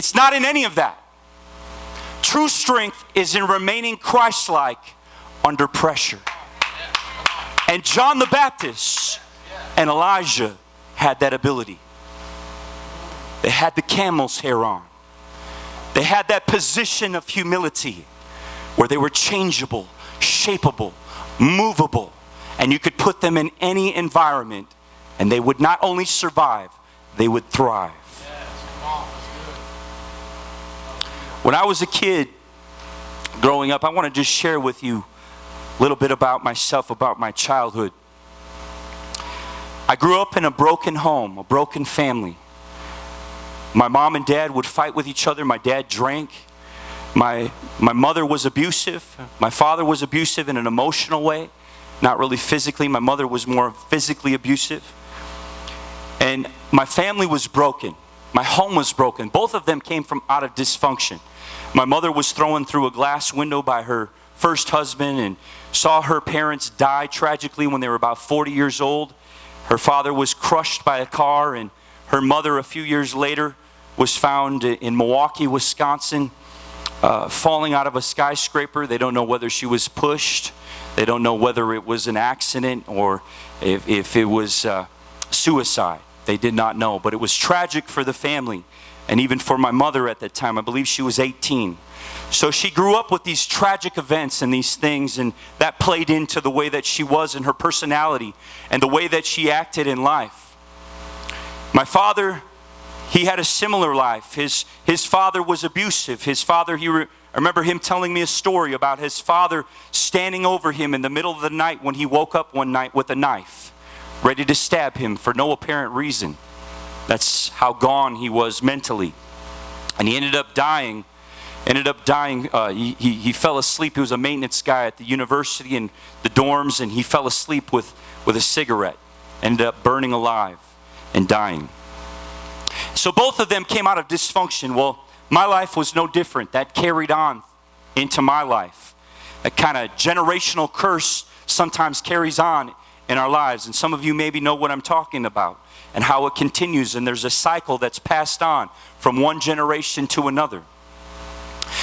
It's not in any of that. True strength is in remaining Christ-like under pressure. And John the Baptist and Elijah had that ability. They had the camel's hair on. They had that position of humility where they were changeable, shapeable, movable, and you could put them in any environment and they would not only survive, they would thrive. When I was a kid growing up, I want to just share with you a little bit about myself, about my childhood. I grew up in a broken home, a broken family. My mom and dad would fight with each other. My dad drank. My mother was abusive. My father was abusive in an emotional way, not really physically. My mother was more physically abusive. And my family was broken. My home was broken. Both of them came from out of dysfunction. My mother was thrown through a glass window by her first husband and saw her parents die tragically when they were about 40 years old. Her father was crushed by a car, and her mother a few years later was found in Milwaukee, Wisconsin, falling out of a skyscraper. They don't know whether she was pushed. They don't know whether it was an accident or if it was suicide. They did not know, but it was tragic for the family and even for my mother at that time. I believe she was 18. So she grew up with these tragic events and these things, and that played into the way that she was in her personality and the way that she acted in life. My father, he had a similar life. His father was abusive. His father, I remember him telling me a story about his father standing over him in the middle of the night when he woke up one night with a knife, ready to stab him for no apparent reason. That's how gone he was mentally. And he ended up dying. He fell asleep. He was a maintenance guy at the university in the dorms, and he fell asleep with a cigarette. Ended up burning alive and dying. So both of them came out of dysfunction. Well, my life was no different. That carried on into my life. That kind of generational curse sometimes carries on in our lives. And some of you maybe know what I'm talking about and how it continues. And there's a cycle that's passed on from one generation to another.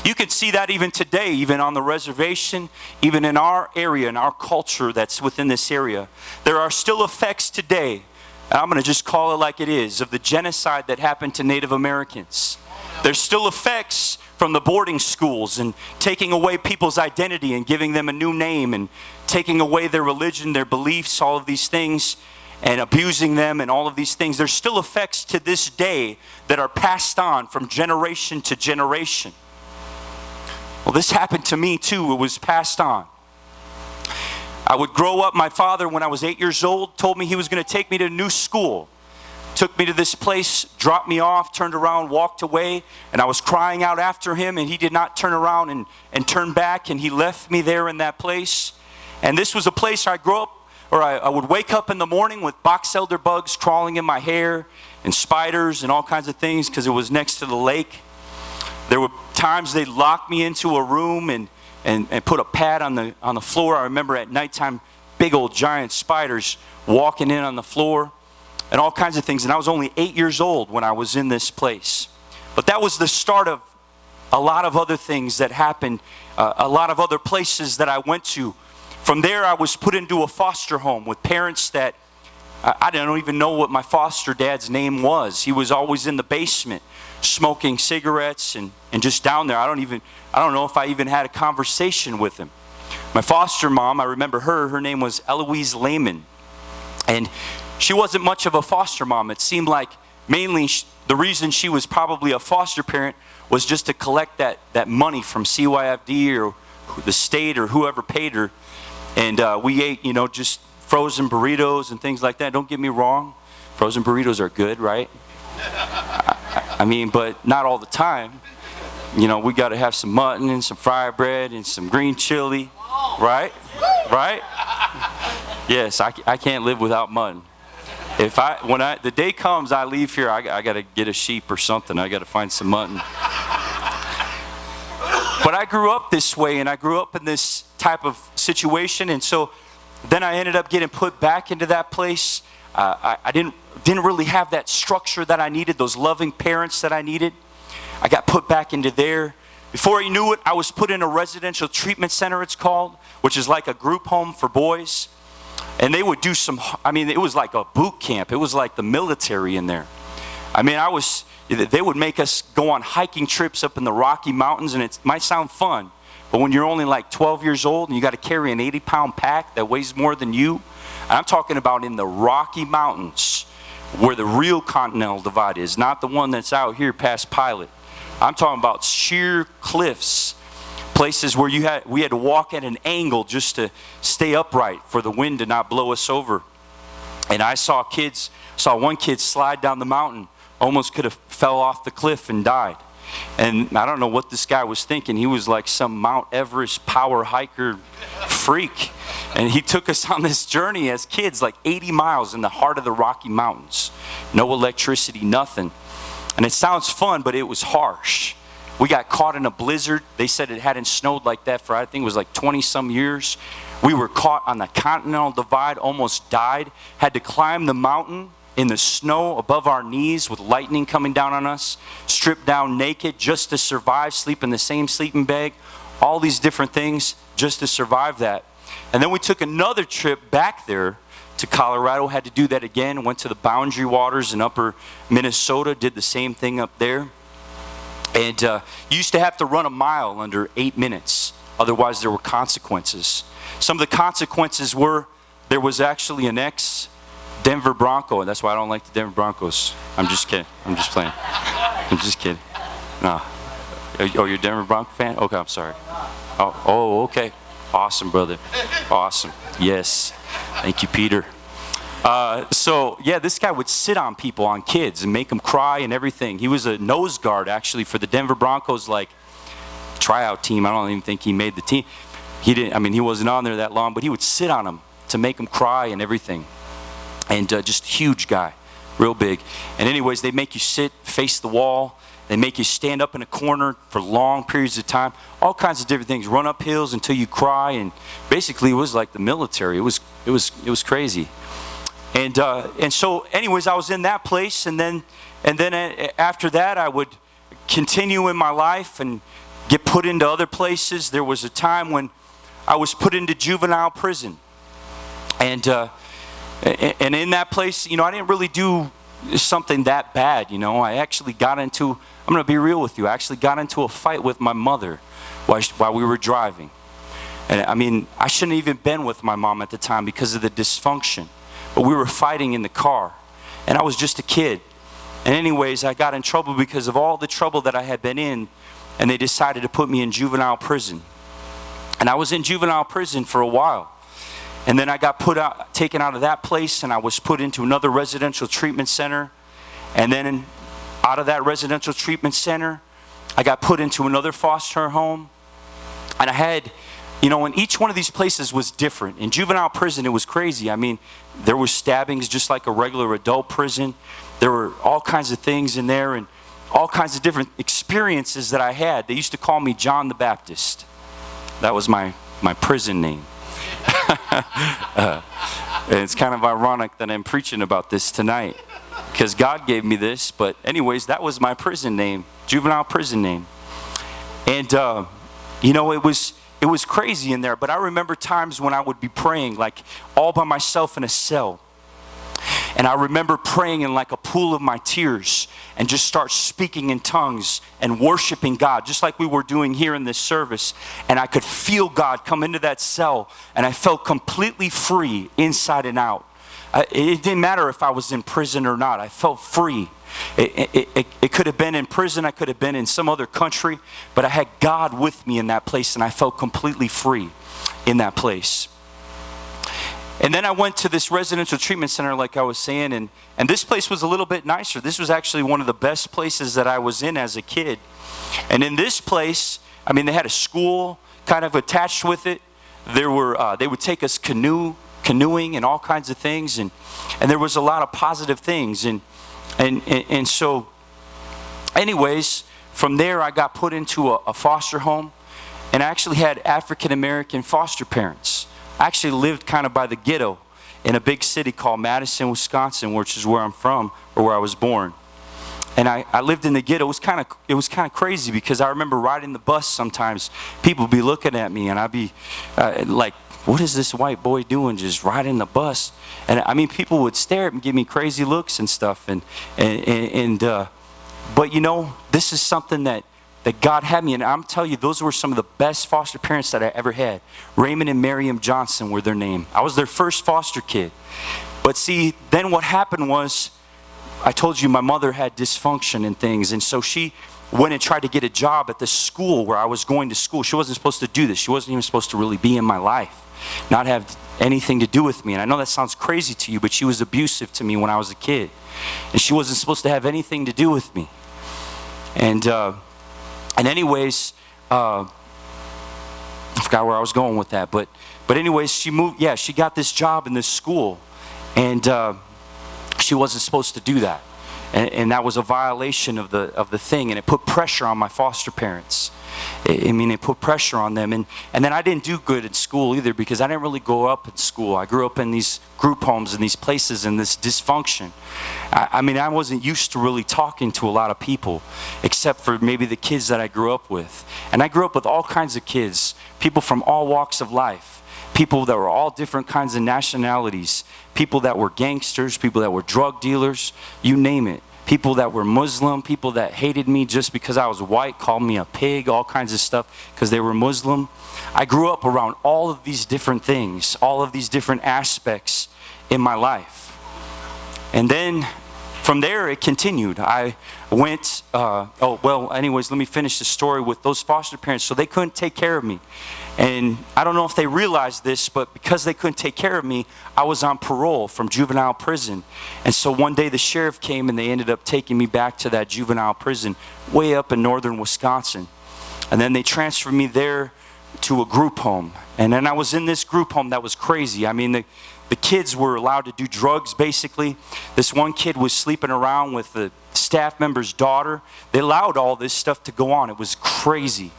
You can see that even today, even on the reservation, even in our area, in our culture that's within this area. There are still effects today, and I'm going to just call it like it is, of the genocide that happened to Native Americans. There's still effects from the boarding schools and taking away people's identity and giving them a new name and taking away their religion, their beliefs, all of these things, and abusing them and all of these things. There's still effects to this day that are passed on from generation to generation. Well, this happened to me too. It was passed on. I would grow up. My father, when I was 8 years old, told me he was going to take me to a new school. Took me to this place, dropped me off, turned around, walked away, and I was crying out after him, and he did not turn around and turn back, and he left me there in that place. And this was a place I grew up, or I would wake up in the morning with box elder bugs crawling in my hair and spiders and all kinds of things because it was next to the lake. There were times they'd lock me into a room and put a pad on the floor. I remember at nighttime, big old giant spiders walking in on the floor and all kinds of things. And I was only 8 years old when I was in this place. But that was the start of a lot of other things that happened, a lot of other places that I went to. From there, I was put into a foster home with parents that I don't even know what my foster dad's name was. He was always in the basement smoking cigarettes and just down there. I don't know if I even had a conversation with him. My foster mom, I remember her name was Eloise Lehman. And she wasn't much of a foster mom. It seemed like mainly the reason she was probably a foster parent was just to collect that money from CYFD or the state or whoever paid her. And we ate, just frozen burritos and things like that. Don't get me wrong. Frozen burritos are good, right? I mean, but not all the time. We got to have some mutton and some fried bread and some green chili, right? Right? Yes, I can't live without mutton. When the day comes, I leave here, I got to get a sheep or something. I got to find some mutton. But I grew up this way, and I grew up in this type of situation, and so then I ended up getting put back into that place. I didn't really have that structure that I needed, those loving parents that I needed. I got put back into there. Before I knew it, I was put in a residential treatment center, it's called, which is like a group home for boys. And they would do it was like a boot camp. It was like the military in there. They would make us go on hiking trips up in the Rocky Mountains, and it might sound fun, but when you're only like 12 years old and you got to carry an 80-pound pack that weighs more than you, I'm talking about in the Rocky Mountains, where the real Continental Divide is, not the one that's out here past Pilot. I'm talking about sheer cliffs, places where we had to walk at an angle just to stay upright for the wind to not blow us over. And I saw one kid slide down the mountain, almost could have fell off the cliff and died. And I don't know what this guy was thinking. He was like some Mount Everest power hiker freak. And he took us on this journey as kids, like 80 miles in the heart of the Rocky Mountains. No electricity, nothing. And it sounds fun, but it was harsh. We got caught in a blizzard. They said it hadn't snowed like that for, I think it was like 20-some years. We were caught on the Continental Divide, almost died. Had to climb the mountain in the snow above our knees with lightning coming down on us. Stripped down naked just to survive, sleep in the same sleeping bag. All these different things just to survive that. And then we took another trip back there to Colorado, had to do that again, went to the Boundary Waters in upper Minnesota, did the same thing up there. And you used to have to run a mile under 8 minutes, otherwise there were consequences. Some of the consequences were, there was actually an ex-Denver Bronco, and that's why I don't like the Denver Broncos. I'm just kidding, I'm just playing. I'm just kidding. No. Oh, you're a Denver Bronco fan? Okay, I'm sorry. Oh, okay. Awesome, brother. Awesome. Yes. Thank you, Peter. This guy would sit on people, on kids, and make them cry and everything. He was a nose guard, actually, for the Denver Broncos, like, tryout team. I don't even think he made the team. He wasn't on there that long, but he would sit on them to make them cry and everything. And just huge guy, real big. And anyways, they make you sit, face the wall. They make you stand up in a corner for long periods of time. All kinds of different things. Run up hills until you cry, and basically it was like the military. It was crazy. And so, anyways, I was in that place, and then after that, I would continue in my life and get put into other places. There was a time when I was put into juvenile prison, and in that place, I didn't really do something that bad. I actually got into, I'm going to be real with you, I actually got into a fight with my mother while we were driving. And I shouldn't have even been with my mom at the time because of the dysfunction. But we were fighting in the car, and I was just a kid. And anyways, I got in trouble because of all the trouble that I had been in, and they decided to put me in juvenile prison. And I was in juvenile prison for a while. And then I got taken out of that place, and I was put into another residential treatment center. And then out of that residential treatment center, I got put into another foster home. And I had, and each one of these places was different. In juvenile prison, it was crazy. There were stabbings just like a regular adult prison. There were all kinds of things in there and all kinds of different experiences that I had. They used to call me John the Baptist. That was my prison name. And it's kind of ironic that I'm preaching about this tonight because God gave me this. But anyways, that was my prison name, juvenile prison name. And, it was crazy in there. But I remember times when I would be praying, like all by myself in a cell. And I remember praying in like a pool of my tears and just start speaking in tongues and worshiping God, just like we were doing here in this service. And I could feel God come into that cell, and I felt completely free inside and out. It didn't matter if I was in prison or not. I felt free. It could have been in prison. I could have been in some other country, but I had God with me in that place, and I felt completely free in that place. And then I went to this residential treatment center, like I was saying, and this place was a little bit nicer. This was actually one of the best places that I was in as a kid. And in this place, they had a school kind of attached with it. They would take us canoeing and all kinds of things, and there was a lot of positive things. And so, anyways, from there I got put into a foster home, and I actually had African-American foster parents. I actually lived kind of by the ghetto in a big city called Madison, Wisconsin, which is where I'm from, or where I was born. And I lived in the ghetto. It was kind of crazy because I remember riding the bus sometimes. People would be looking at me and I'd be like, what is this white boy doing just riding the bus? And I mean, people would stare at me and give me crazy looks and stuff. But you know, this is something that God had me. And I'm telling you, those were some of the best foster parents that I ever had. Raiment and Miriam Johnson were their name. I was their first foster kid. But see, then what happened was, I told you my mother had dysfunction and things, and so she went and tried to get a job at the school where I was going to school. She wasn't supposed to do this. She wasn't even supposed to really be in my life, not have anything to do with me. And I know that sounds crazy to you, but she was abusive to me when I was a kid, and she wasn't supposed to have anything to do with me. And anyways, I forgot where I was going with that, but anyways, she moved. Yeah, she got this job in this school, and she wasn't supposed to do that, and that was a violation of the thing, and it put pressure on my foster parents. I mean, it put pressure on them, and then I didn't do good in school either because I didn't really grow up in school. I grew up in these group homes and these places and this dysfunction. I mean, I wasn't used to really talking to a lot of people, except for maybe the kids that I grew up with, and I grew up with all kinds of kids, people from all walks of life. People that were all different kinds of nationalities, people that were gangsters, people that were drug dealers, you name it. People that were Muslim, people that hated me just because I was white, called me a pig, all kinds of stuff because they were Muslim. I grew up around all of these different things, all of these different aspects in my life. And then from there it continued. I went, anyways, let me finish the story with those foster parents. So they couldn't take care of me. And I don't know if they realized this, but because they couldn't take care of me, I was on parole from juvenile prison. And so one day the sheriff came and they ended up taking me back to that juvenile prison way up in northern Wisconsin. And then they transferred me there to a group home. And then I was in this group home that was crazy. I mean, the kids were allowed to do drugs, basically. This one kid was sleeping around with the staff member's daughter. They allowed all this stuff to go on. It was crazy.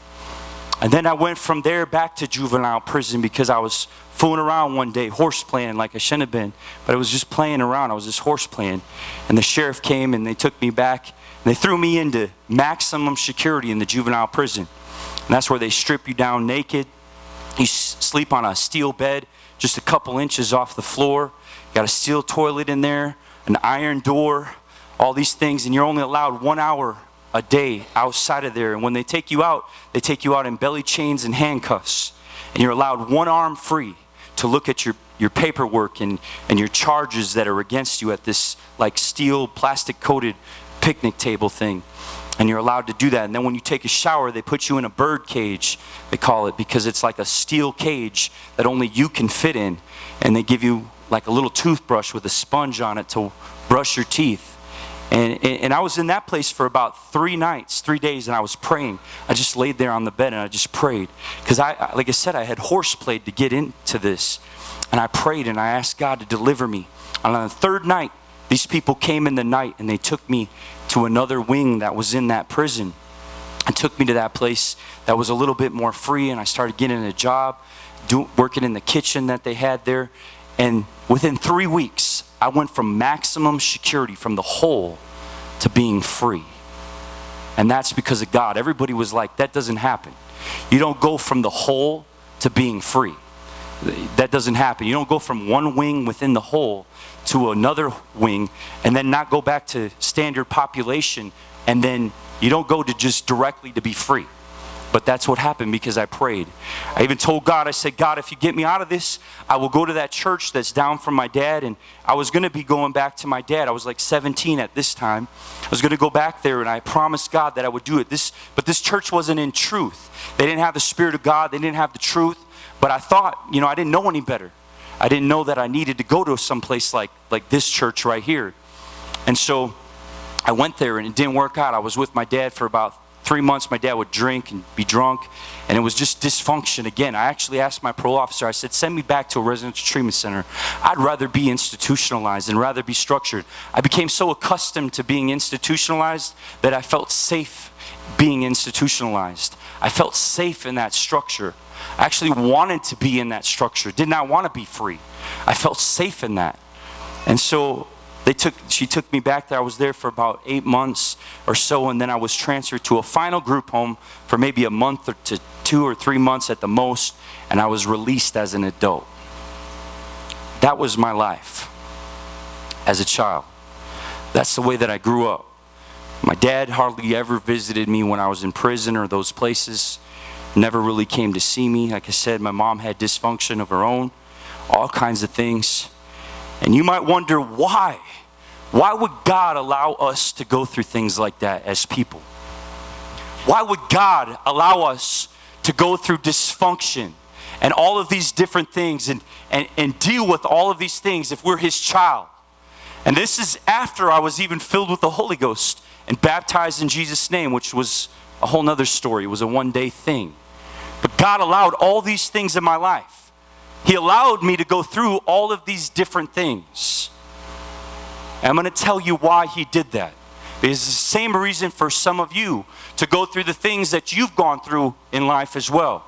And then I went from there back to juvenile prison because I was fooling around one day, horse playing like I shouldn't have been. But I was just playing around. I was just horse playing. And the sheriff came and they took me back. And they threw me into maximum security in the juvenile prison. And that's where they strip you down naked. You sleep on a steel bed just a couple inches off the floor. Got a steel toilet in there, an iron door, all these things. And you're only allowed 1 hour a day outside of there. And when they take you out in belly chains and handcuffs. And you're allowed one arm free to look at your paperwork and your charges that are against you at this like steel plastic coated picnic table thing. And you're allowed to do that. And then when you take a shower, they put you in a bird cage, they call it, because it's like a steel cage that only you can fit in. And they give you like a little toothbrush with a sponge on it to brush your teeth. And I was in that place for about 3 days, and I was praying. I just laid there on the bed and I just prayed. Because like I said, I had horseplayed to get into this. And I prayed and I asked God to deliver me. And on the 3rd night, these people came in the night and they took me to another wing that was in that prison. And took me to that place that was a little bit more free, and I started getting a job, working in the kitchen that they had there. And within 3 weeks, I went from maximum security from the hole to being free. And that's because of God. Everybody was like, that doesn't happen. You don't go from the hole to being free. That doesn't happen. You don't go from one wing within the hole to another wing and then not go back to standard population, and then you don't go to just directly to be free. But that's what happened because I prayed. I even told God, I said, God, if you get me out of this, I will go to that church that's down from my dad. And I was going to be going back to my dad. I was like 17 at this time. I was going to go back there, and I promised God that I would do it. But this church wasn't in truth. They didn't have the Spirit of God. They didn't have the truth. But I thought, I didn't know any better. I didn't know that I needed to go to some place like this church right here. And so I went there, and it didn't work out. I was with my dad for about 3 months. My dad would drink and be drunk, and it was just dysfunction again. I actually asked my parole officer, I said, send me back to a residential treatment center. I'd rather be institutionalized and rather be structured. I became so accustomed to being institutionalized that I felt safe being institutionalized. I felt safe in that structure. I actually wanted to be in that structure, did not want to be free. I felt safe in that. And so She took me back there. I was there for about 8 months or so, and then I was transferred to a final group home for maybe a month or to 2 or 3 months at the most, and I was released as an adult. That was my life as a child. That's the way that I grew up. My dad hardly ever visited me when I was in prison or those places. Never really came to see me. Like I said, my mom had dysfunction of her own, all kinds of things. And you might wonder why. Why would God allow us to go through things like that as people? Why would God allow us to go through dysfunction and all of these different things and deal with all of these things if we're his child? And this is after I was even filled with the Holy Ghost and baptized in Jesus' name, which was a whole nother story. It was a one-day thing. But God allowed all these things in my life. He allowed me to go through all of these different things. And I'm going to tell you why he did that. It's the same reason for some of you to go through the things that you've gone through in life as well.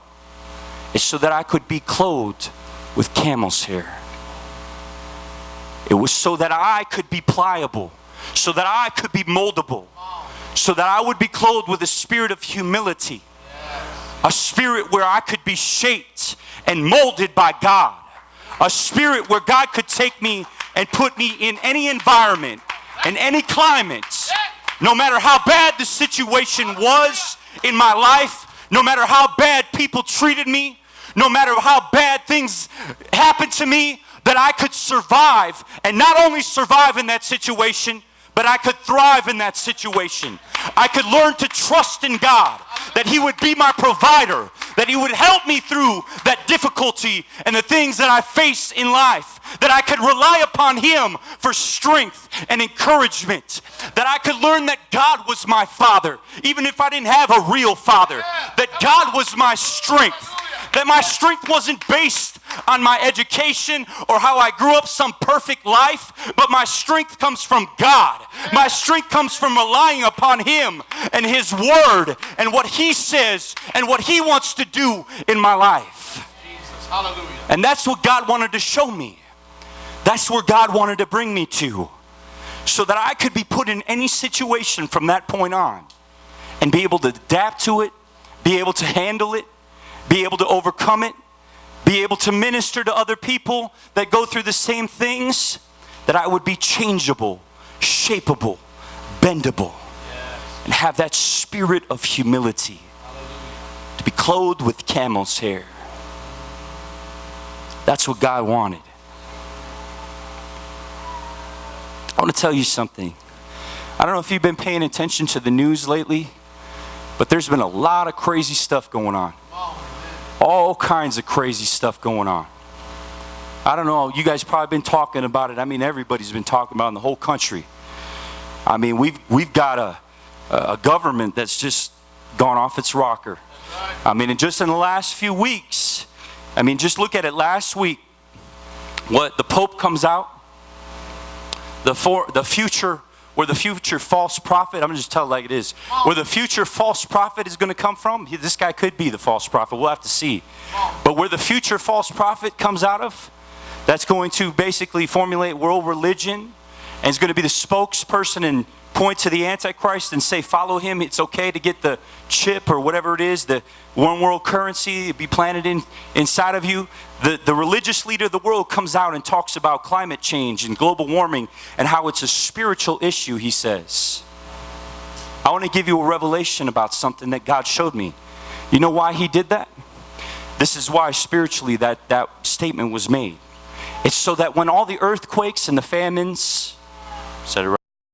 It's so that I could be clothed with camel's hair. It was so that I could be pliable, so that I could be moldable, so that I would be clothed with a spirit of humility, a spirit where I could be shaped and molded by God, a spirit where God could take me and put me in any environment, in any climate, no matter how bad the situation was in my life, no matter how bad people treated me, no matter how bad things happened to me, that I could survive, and not only survive in that situation, but I could thrive in that situation. I could learn to trust in God, that he would be my provider, that he would help me through that difficulty and the things that I face in life, that I could rely upon him for strength and encouragement, that I could learn that God was my father, even if I didn't have a real father, that God was my strength, that my strength wasn't based on my education or how I grew up some perfect life, but my strength comes from God. My strength comes from relying upon him and his word and what he says and what he wants to do in my life. Jesus, hallelujah. And that's what God wanted to show me. That's where God wanted to bring me to, so that I could be put in any situation from that point on and be able to adapt to it, be able to handle it, be able to overcome it, be able to minister to other people that go through the same things, that I would be changeable, shapeable, bendable, and have that spirit of humility. Hallelujah. To be clothed with camel's hair. That's what God wanted. I want to tell you something. I don't know if you've been paying attention to the news lately, but there's been a lot of crazy stuff going on. All kinds of crazy stuff going on. I don't know, you guys probably been talking about it. I mean, everybody's been talking about it in the whole country. I mean, we've got a government that's just gone off its rocker. I mean, and just in the last few weeks, I mean, just look at it last week. What the Pope comes out, the future false prophet, I'm going to just tell it like it is, where the future false prophet is going to come from. This guy could be the false prophet. We'll have to see. But where the future false prophet comes out of, that's going to basically formulate world religion, and is going to be the spokesperson and point to the Antichrist and say, follow him. It's okay to get the chip or whatever it is, the one world currency be planted inside of you. The religious leader of the world comes out and talks about climate change and global warming and how it's a spiritual issue, he says. I want to give you a revelation about something that God showed me. You know why he did that? This is why spiritually that statement was made. It's so that when all the earthquakes and the famines, said it right.